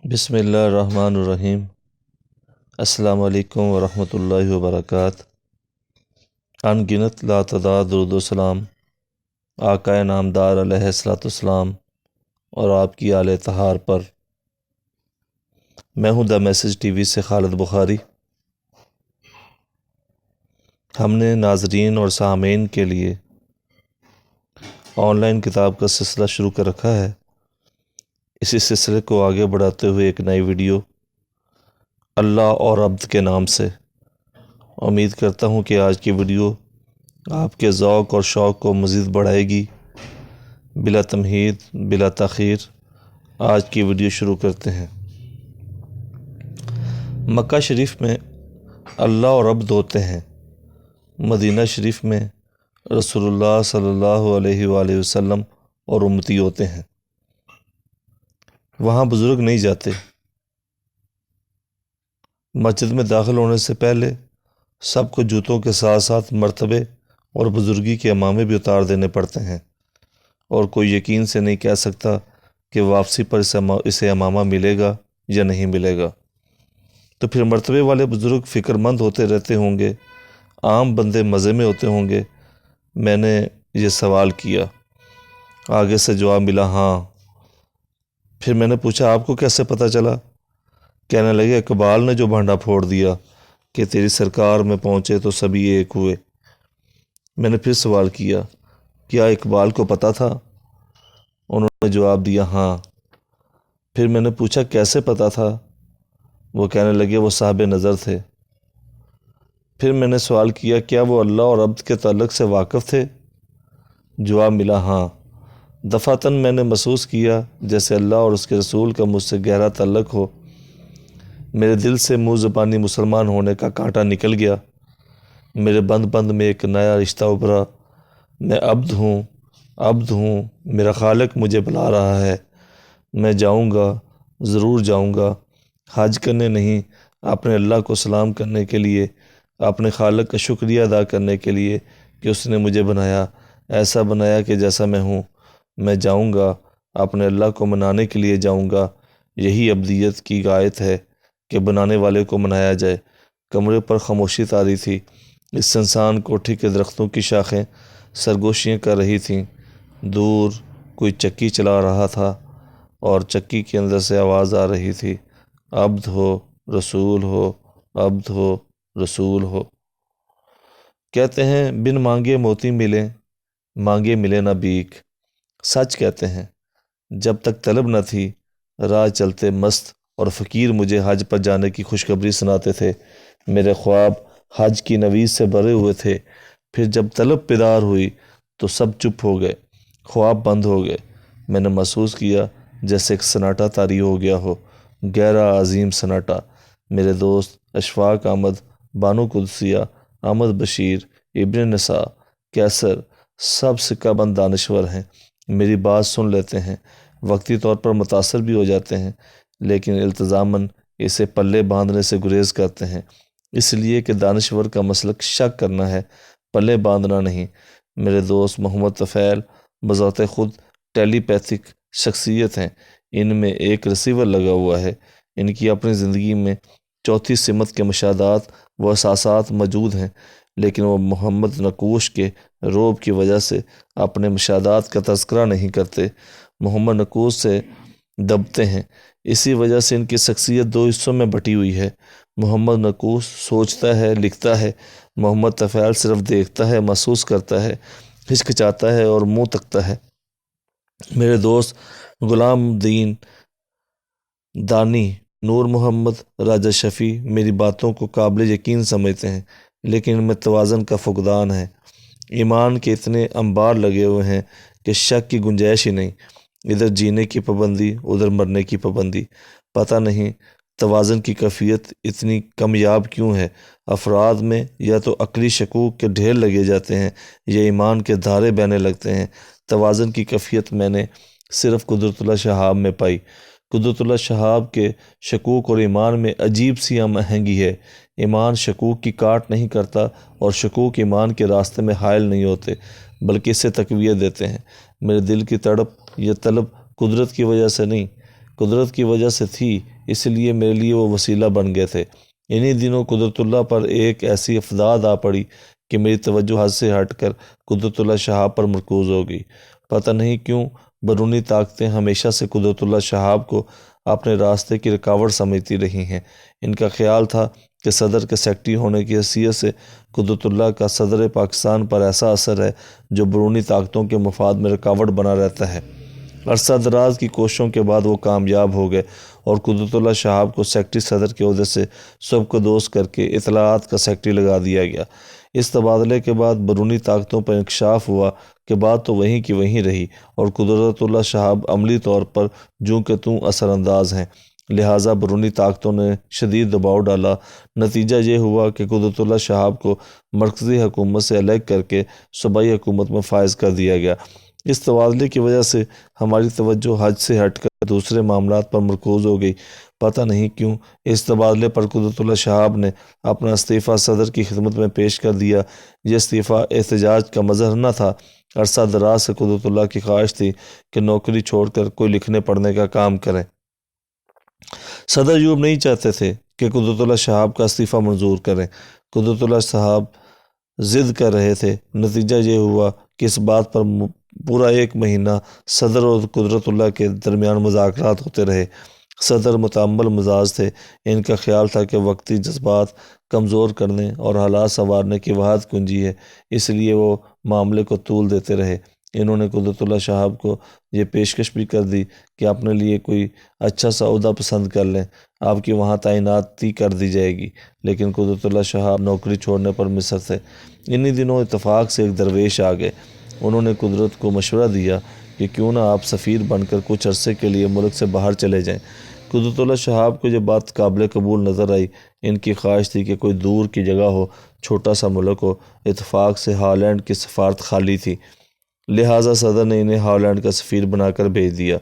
بسم اللہ الرحمن الرحیم۔ السلام علیکم ورحمۃ اللہ وبرکاتہ۔ ان گنت لاتعداد درود و سلام آقا نامدار علیہ الصلوۃ والسلام اور آپ کی آل طہار پر۔ میں ہوں دا میسج ٹی وی سے خالد بخاری۔ ہم نے ناظرین اور سامعین کے لیے آن لائن کتاب کا سلسلہ شروع کر رکھا ہے۔ اسی سلسلے کو آگے بڑھاتے ہوئے ایک نئی ویڈیو اللہ اور عبد کے نام سے۔ امید کرتا ہوں کہ آج کی ویڈیو آپ کے ذوق اور شوق کو مزید بڑھائے گی۔ بلا تمہید بلا تاخیر آج کی ویڈیو شروع کرتے ہیں۔ مکہ شریف میں اللہ اور عبد ہوتے ہیں، مدینہ شریف میں رسول اللہ صلی اللہ علیہ وآلہ وسلم اور امتی ہوتے ہیں۔ وہاں بزرگ نہیں جاتے۔ مسجد میں داخل ہونے سے پہلے سب کو جوتوں کے ساتھ ساتھ مرتبے اور بزرگی کے امامے بھی اتار دینے پڑتے ہیں، اور کوئی یقین سے نہیں کہہ سکتا کہ واپسی پر اسے امامہ ملے گا یا نہیں ملے گا۔ تو پھر مرتبے والے بزرگ فکر مند ہوتے رہتے ہوں گے، عام بندے مزے میں ہوتے ہوں گے۔ میں نے یہ سوال کیا، آگے سے جواب ملا ہاں۔ پھر میں نے پوچھا آپ کو کیسے پتہ چلا؟ کہنے لگے اقبال نے جو بھانڈا پھوڑ دیا کہ تیری سرکار میں پہنچے تو سبھی ایک ہوئے۔ میں نے پھر سوال کیا، کیا اقبال کو پتہ تھا؟ انہوں نے جواب دیا ہاں۔ پھر میں نے پوچھا کیسے پتہ تھا؟ وہ کہنے لگے وہ صاحب نظر تھے۔ پھر میں نے سوال کیا کیا وہ اللہ اور عبد کے تعلق سے واقف تھے؟ جواب ملا ہاں۔ دفعتاً میں نے محسوس کیا جیسے اللہ اور اس کے رسول کا مجھ سے گہرا تعلق ہو۔ میرے دل سے منہ زبانی مسلمان ہونے کا کانٹا نکل گیا۔ میرے بند میں ایک نیا رشتہ ابھرا۔ میں عبد ہوں، میرا خالق مجھے بلا رہا ہے۔ میں جاؤں گا، ضرور جاؤں گا، حج کرنے نہیں، اپنے اللہ کو سلام کرنے کے لیے، اپنے خالق کا شکریہ ادا کرنے کے لیے کہ اس نے مجھے بنایا، ایسا بنایا کہ جیسا میں ہوں۔ میں جاؤں گا، اپنے اللہ کو منانے کے لیے جاؤں گا۔ یہی عبدیت کی غایت ہے کہ بنانے والے کو منایا جائے۔ کمرے پر خاموشی طاری تھی۔ اس سنسان کوٹھی کے درختوں کی شاخیں سرگوشیاں کر رہی تھیں۔ دور کوئی چکی چلا رہا تھا اور چکی کے اندر سے آواز آ رہی تھی، عبد ہو رسول ہو، عبد ہو رسول ہو۔ کہتے ہیں بن مانگے موتی ملے، مانگے ملے نہ بھیک۔ سچ کہتے ہیں، جب تک طلب نہ تھی راہ چلتے مست اور فقیر مجھے حج پر جانے کی خوشخبری سناتے تھے۔ میرے خواب حج کی نوید سے بھرے ہوئے تھے۔ پھر جب طلب بیدار ہوئی تو سب چپ ہو گئے، خواب بند ہو گئے۔ میں نے محسوس کیا جیسے ایک سناٹا طاری ہو گیا ہو، گہرا عظیم سناٹا۔ میرے دوست اشفاق احمد، بانو قدسیہ، احمد بشیر، ابن نساء، کیسر سب سکہ بند دانشور ہیں، میری بات سن لیتے ہیں، وقتی طور پر متاثر بھی ہو جاتے ہیں، لیکن التزاماً اسے پلے باندھنے سے گریز کرتے ہیں، اس لیے کہ دانشور کا مسلک شک کرنا ہے، پلے باندھنا نہیں۔ میرے دوست محمد طفیل بذات خود ٹیلی پیتھک شخصیت ہیں۔ ان میں ایک ریسیور لگا ہوا ہے۔ ان کی اپنی زندگی میں چوتھی سمت کے مشاہدات و احساسات موجود ہیں، لیکن وہ محمد نقوش کے روب کی وجہ سے اپنے مشاہدات کا تذکرہ نہیں کرتے، محمد نقوش سے دبتے ہیں۔ اسی وجہ سے ان کی شخصیت دو حصوں میں بٹی ہوئی ہے۔ محمد نقوش سوچتا ہے، لکھتا ہے، محمد طفیل صرف دیکھتا ہے، محسوس کرتا ہے، ہچکچاتا ہے اور منہ تکتا ہے۔ میرے دوست غلام دین دانی، نور محمد، راجہ شفیع میری باتوں کو قابل یقین سمجھتے ہیں، لیکن ان میں توازن کا فقدان ہے۔ ایمان کے اتنے انبار لگے ہوئے ہیں کہ شک کی گنجائش ہی نہیں، ادھر جینے کی پابندی، ادھر مرنے کی پابندی۔ پتہ نہیں توازن کی کیفیت اتنی کمیاب کیوں ہے۔ افراد میں یا تو عقلی شکوک کے ڈھیر لگے جاتے ہیں یا ایمان کے دھارے بہنے لگتے ہیں۔ توازن کی کیفیت میں نے صرف قدرت اللہ شہاب میں پائی۔ قدرت اللہ شہاب کے شکوک اور ایمان میں عجیب سی ہم آہنگی ہے۔ ایمان شکوک کی کاٹ نہیں کرتا اور شکوک ایمان کے راستے میں حائل نہیں ہوتے، بلکہ اسے تقویت دیتے ہیں۔ میرے دل کی تڑپ یہ طلب قدرت کی وجہ سے نہیں، قدرت کی وجہ سے تھی، اس لیے میرے لیے وہ وسیلہ بن گئے تھے۔ انہی دنوں قدرت اللہ پر ایک ایسی افداد آ پڑی کہ میری توجہ حد سے ہٹ کر قدرت اللہ شہاب پر مرکوز ہو گئی۔ پتہ نہیں کیوں بیرونی طاقتیں ہمیشہ سے قدرت اللہ شہاب کو اپنے راستے کی رکاوٹ سمجھتی رہی ہیں۔ ان کا خیال تھا کہ صدر کے سیکرٹری ہونے کی حیثیت سے قدرت اللہ کا صدر پاکستان پر ایسا اثر ہے جو بیرونی طاقتوں کے مفاد میں رکاوٹ بنا رہتا ہے۔ عرصہ دراز کی کوششوں کے بعد وہ کامیاب ہو گئے اور قدرت اللہ شہاب کو سیکرٹری صدر کے عہدے سے سبکدوش کر کے اطلاعات کا سیکرٹری لگا دیا گیا۔ اس تبادلے کے بعد بیرونی طاقتوں پر انکشاف ہوا کہ بات تو وہیں کی وہیں رہی اور قدرت اللہ شہاب عملی طور پر جوں کہ توں اثر انداز ہیں، لہٰذا بیرونی طاقتوں نے شدید دباؤ ڈالا۔ نتیجہ یہ ہوا کہ قدرت اللہ شہاب کو مرکزی حکومت سے الگ کر کے صوبائی حکومت میں فائز کر دیا گیا۔ اس تبادلے کی وجہ سے ہماری توجہ حج سے ہٹ کر دوسرے معاملات پر مرکوز ہو گئی۔ پتہ نہیں کیوں اس تبادلے پر قدرت اللہ شہاب نے اپنا استعفیٰ صدر کی خدمت میں پیش کر دیا۔ یہ استعفیٰ احتجاج کا مظہر نہ تھا۔ عرصہ دراز سے قدرت اللہ کی خواہش تھی کہ نوکری چھوڑ کر کوئی لکھنے پڑھنے کا کام کریں۔ صدر ایوب نہیں چاہتے تھے کہ قدرت اللہ شہاب کا استعفیٰ منظور کریں۔ قدرت اللہ شہاب ضد کر رہے تھے۔ نتیجہ یہ ہوا کہ اس بات پر پورا 1 مہینہ صدر اور قدرت اللہ کے درمیان مذاکرات ہوتے رہے۔ صدر متعمل مزاج تھے۔ ان کا خیال تھا کہ وقتی جذبات کمزور کرنے اور حالات سنوارنے کی واحد کنجی ہے، اس لیے وہ معاملے کو طول دیتے رہے۔ انہوں نے قدرت اللہ شہاب کو یہ پیشکش بھی کر دی کہ اپنے لیے کوئی اچھا سا عہدہ پسند کر لیں، آپ کی وہاں تعیناتی کر دی جائے گی، لیکن قدرت اللہ شہاب نوکری چھوڑنے پر مصر تھے۔ انہی دنوں اتفاق سے ایک درویش آ گئے۔ انہوں نے قدرت کو مشورہ دیا کہ کیوں نہ آپ سفیر بن کر کچھ عرصے کے لیے ملک سے باہر چلے جائیں۔ قدرت اللہ شہاب کو یہ بات قابل قبول نظر آئی۔ ان کی خواہش تھی کہ کوئی دور کی جگہ ہو، چھوٹا سا ملک ہو۔ اتفاق سے ہالینڈ کی سفارت خالی تھی، لہٰذا صدر نے انہیں ہالینڈ کا سفیر بنا کر بھیج دیا۔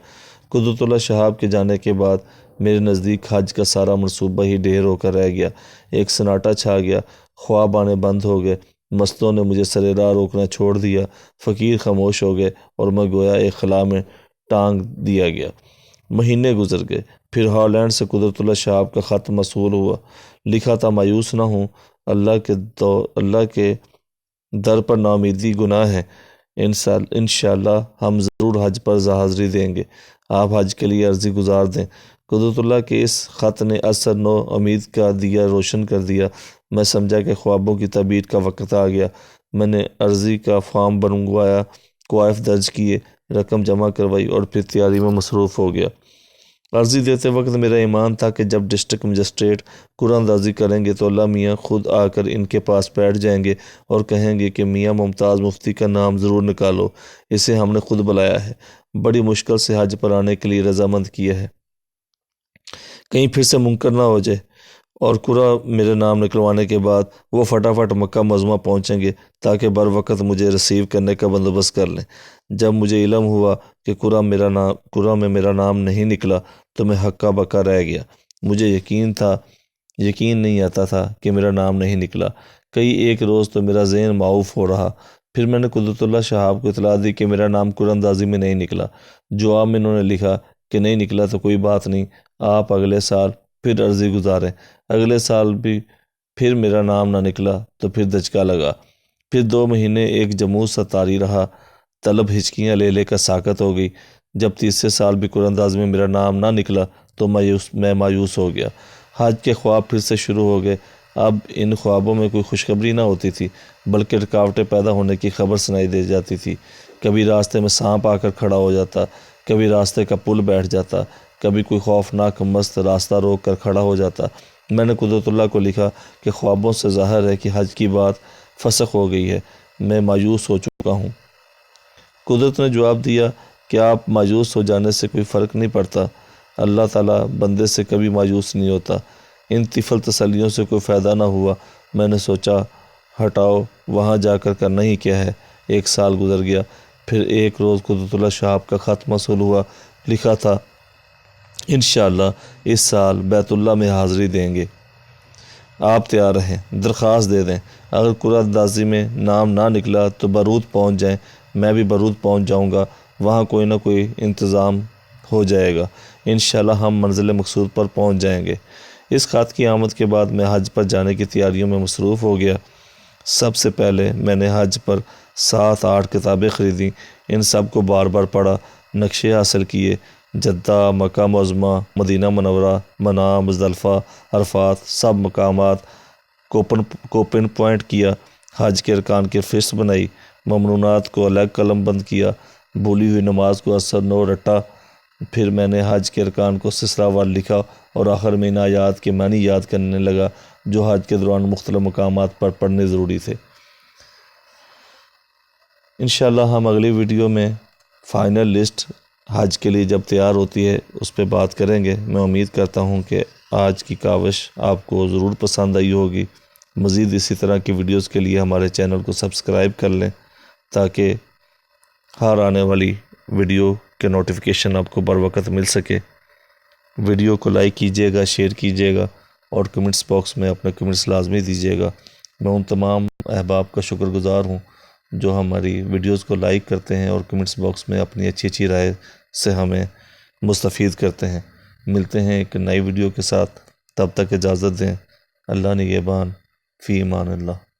قدرت اللہ شہاب کے جانے کے بعد میرے نزدیک حج کا سارا منصوبہ ہی ڈھیر ہو کر رہ گیا۔ ایک سناٹا چھا گیا، خواب آنے بند ہو گئے، مستوں نے مجھے سر راہ روکنا چھوڑ دیا، فقیر خاموش ہو گئے اور میں گویا ایک خلا میں ٹانگ دیا گیا۔ مہینے گزر گئے، پھر ہالینڈ سے قدرت اللہ شہاب کا خط موصول ہوا۔ لکھا تھا، مایوس نہ ہوں، اللہ کے در پر ناامیدی گناہ ہے، انشاءاللہ ہم ضرور حج پر حاضری دیں گے، آپ حج کے لیے عرضی گزار دیں۔ قدرت اللہ کے اس خط نے اثر نو امید کا دیا روشن کر دیا۔ میں سمجھا کہ خوابوں کی تعبیر کا وقت آ گیا۔ میں نے عرضی کا فارم بنگوایا، کوائف درج کیے، رقم جمع کروائی اور پھر تیاری میں مصروف ہو گیا۔ عرضی دیتے وقت میرا ایمان تھا کہ جب ڈسٹرکٹ مجسٹریٹ قرآن اندازی کریں گے تو اللہ میاں خود آ کر ان کے پاس بیٹھ جائیں گے اور کہیں گے کہ میاں ممتاز مفتی کا نام ضرور نکالو، اسے ہم نے خود بلایا ہے، بڑی مشکل سے حج پر آنے کے لیے رضامند کیا ہے، کہیں پھر سے منکر نہ ہو جائے۔ اور قرآن میرے نام نکلوانے کے بعد وہ فٹافٹ مکہ معظمہ پہنچیں گے تاکہ بر وقت مجھے ریسیو کرنے کا بندوبست کر لیں۔ جب مجھے علم ہوا کہ قرآن میں میرا نام نہیں نکلا تو میں ہکا بکا رہ گیا۔ مجھے یقین نہیں آتا تھا کہ میرا نام نہیں نکلا۔ ایک روز تو میرا ذہن معاوف ہو رہا، پھر میں نے قدرت اللہ شہاب کو اطلاع دی کہ میرا نام قرآن اندازی میں نہیں نکلا۔ جواب میں انہوں نے لکھا کہ نہیں نکلا تو کوئی بات نہیں، آپ اگلے سال پھر عرضی گزاریں۔ اگلے سال بھی پھر میرا نام نہ نکلا تو پھر دھچکا لگا۔ پھر 2 مہینے ایک جمود سا طاری رہا، طلب ہچکیاں لے لے کر ساکت ہو گئی۔ جب تیسرے سال بھی قرآن اندازی میں میرا نام نہ نکلا تو میں مایوس ہو گیا۔ حج کے خواب پھر سے شروع ہو گئے۔ اب ان خوابوں میں کوئی خوشخبری نہ ہوتی تھی بلکہ رکاوٹیں پیدا ہونے کی خبر سنائی دے جاتی تھی۔ کبھی راستے میں سانپ آ کر کھڑا ہو جاتا، کبھی راستے کا پل بیٹھ جاتا، کبھی کوئی خوفناک مست راستہ روک کر کھڑا ہو جاتا۔ میں نے قدرت اللہ کو لکھا کہ خوابوں سے ظاہر ہے کہ حج کی بات فسخ ہو گئی ہے، میں مایوس ہو چکا ہوں۔ قدرت نے جواب دیا کہ آپ مایوس ہو جانے سے کوئی فرق نہیں پڑتا، اللہ تعالیٰ بندے سے کبھی مایوس نہیں ہوتا۔ ان طفل تسلیوں سے کوئی فائدہ نہ ہوا۔ میں نے سوچا ہٹاؤ، وہاں جا کر کرنا ہی کیا ہے۔ 1 سال گزر گیا، پھر ایک روز قدرت اللہ شہاب کا خط موصول ہوا۔ لکھا تھا، انشاءاللہ اس سال بیت اللہ میں حاضری دیں گے، آپ تیار رہیں، درخواست دے دیں، اگر قرآن اندازی میں نام نہ نکلا تو برود پہنچ جائیں، میں بھی برود پہنچ جاؤں گا، وہاں کوئی نہ کوئی انتظام ہو جائے گا۔ انشاءاللہ ہم منزل مقصود پر پہنچ جائیں گے۔ اس خط کی آمد کے بعد میں حج پر جانے کی تیاریوں میں مصروف ہو گیا۔ سب سے پہلے میں نے حج پر 7-8 کتابیں خریدیں، ان سب کو بار بار پڑھا، نقشے حاصل کیے، جدہ، مکہ معظمہ، مدینہ منورہ، منا، مزدلفہ، عرفات، سب مقامات کو پن پوائنٹ کیا، حج کے ارکان کی فہرست بنائی، ممنونات کو الگ قلم بند کیا، بھولی ہوئی نماز کو اثر نو رٹا۔ پھر میں نے حج کے ارکان کو سلسلہ وار لکھا اور آخر میں ان آیات کے معنی یاد کرنے لگا جو حج کے دوران مختلف مقامات پر پڑھنے ضروری تھے۔ انشاءاللہ ہم اگلی ویڈیو میں فائنل لسٹ حج کے لیے جب تیار ہوتی ہے اس پہ بات کریں گے۔ میں امید کرتا ہوں کہ آج کی کاوش آپ کو ضرور پسند آئی ہوگی۔ مزید اسی طرح کی ویڈیوز کے لیے ہمارے چینل کو سبسکرائب کر لیں تاکہ ہر آنے والی ویڈیو کے نوٹیفیکیشن آپ کو بر وقت مل سکے۔ ویڈیو کو لائک کیجیے گا، شیئر کیجیے گا اور کمنٹس باکس میں اپنے کمنٹس لازمی دیجیے گا۔ میں ان تمام احباب کا شکر گزار ہوں جو ہماری ویڈیوز کو لائک کرتے ہیں اور کمنٹس باکس میں اپنی اچھی رائے سے ہمیں مستفید کرتے ہیں۔ ملتے ہیں ایک نئی ویڈیو کے ساتھ، تب تک اجازت دیں۔ اللہ نگہبان، فی امان اللہ۔